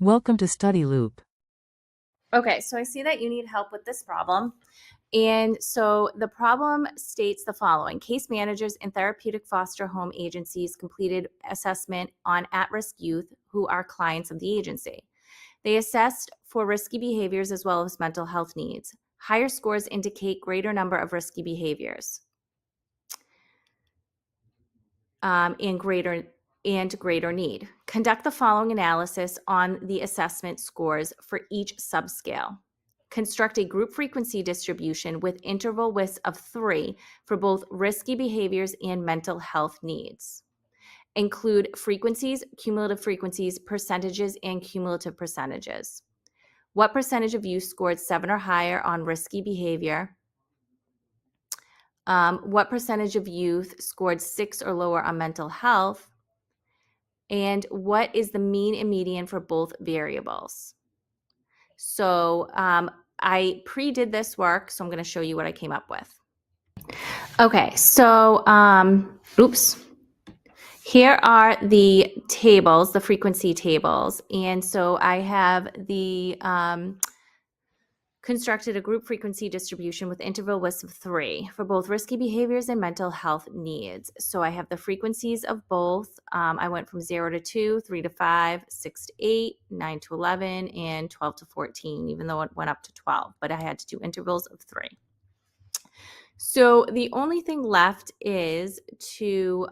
Welcome to Study Loop. Okay, so I see that you need help with this problem. And so the problem states the following: case managers and therapeutic foster home agencies completed assessment on at risk youth who are clients of the agency. They assessed for risky behaviors as well as mental health needs. Higher scores indicate greater number of risky behaviors and greater need. Conduct the following analysis on the assessment scores for each subscale. Construct a group frequency distribution with interval widths of 3 for both risky behaviors and mental health needs. Include frequencies, cumulative frequencies, percentages, and cumulative percentages. What percentage of youth scored 7 or higher on risky behavior? What percentage of youth scored 6 or lower on mental health? And what is the mean and median for both variables? So I pre-did this work, so I'm going to show you what I came up with. Okay, so here are the tables, the frequency tables. And so I have the constructed a group frequency distribution with interval widths of 3 for both risky behaviors and mental health needs. So I have the frequencies of both. I went from 0 to 2, 3 to 5, 6 to 8, 9 to 11, and 12 to 14, even though it went up to 12, but I had to do intervals of 3. So the only thing left is to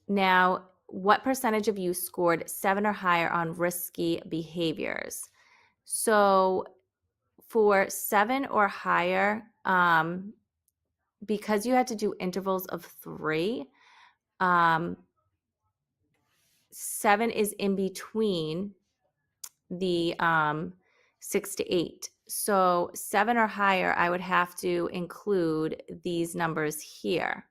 now, what percentage of you scored 7 or higher on risky behaviors? So for 7 or higher, because you had to do intervals of 3, 7 is in between the 6 to 8. So 7 or higher, I would have to include these numbers here.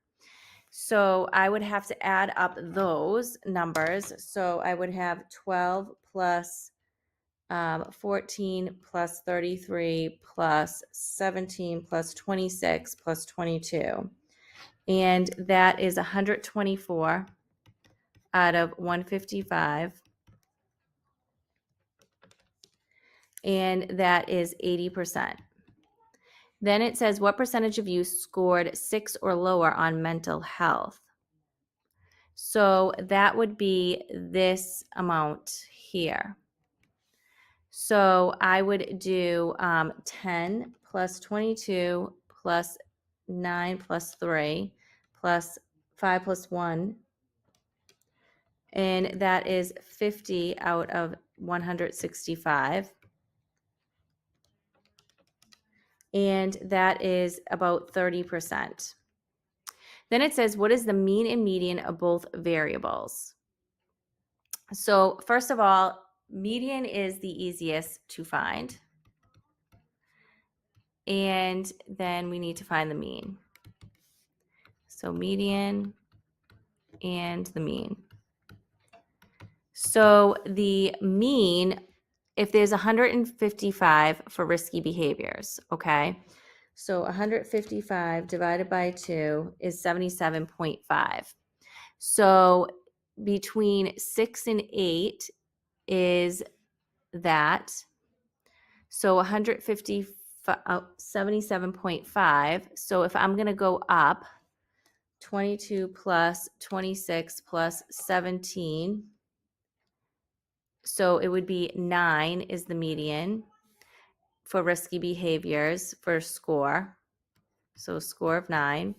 So I would have to add up those numbers. So I would have 12 plus 14 plus 33 plus 17 plus 26 plus 22. And that is 124 out of 155. And that is 80%. Then it says, what percentage of you scored 6 or lower on mental health? So that would be this amount here. So I would do 10 plus 22 plus 9 plus 3 plus 5 plus 1. And that is 50 out of 165. And that is about 30%. Then it says, what is the mean and median of both variables? So first of all, median is the easiest to find. And then we need to find the mean. So median and the mean. So the mean, if there's 155 for risky behaviors, okay? So 155 divided by 2 is 77.5. So between 6 and 8 is that. So 77.5. So if I'm going to go up, 22 plus 26 plus 17. So it would be 9 is the median for risky behaviors for a score. So a score of 9.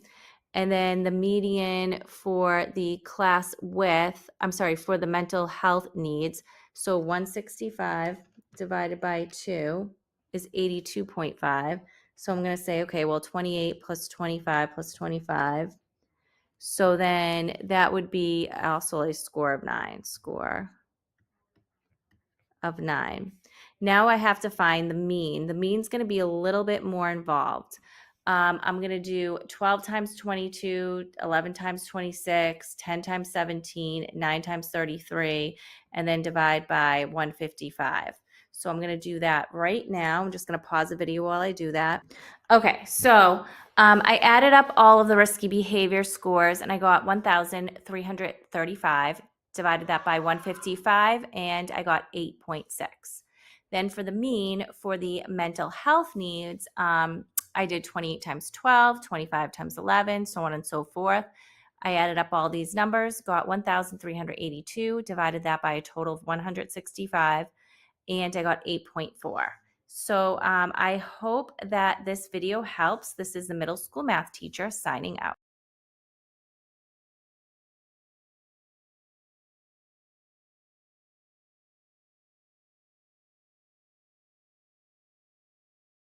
And then the median for the class width, for the mental health needs. So 165 divided by 2 is 82.5. So I'm going to say, okay, well, 28 plus 25 plus 25. So then that would be also a score of 9. Now I have to find the mean. The mean's going to be a little bit more involved. I'm going to do 12 times 22, 11 times 26, 10 times 17, 9 times 33, and then divide by 155. So I'm going to do that right now. I'm just going to pause the video while I do that. Okay, so I added up all of the risky behavior scores and I got 1,335, divided that by 155, and I got 8.6. Then for the mean for the mental health needs, I did 28 times 12, 25 times 11, so on and so forth. I added up all these numbers, got 1,382, divided that by a total of 165, and I got 8.4. So I hope that this video helps. This is the middle school math teacher signing out.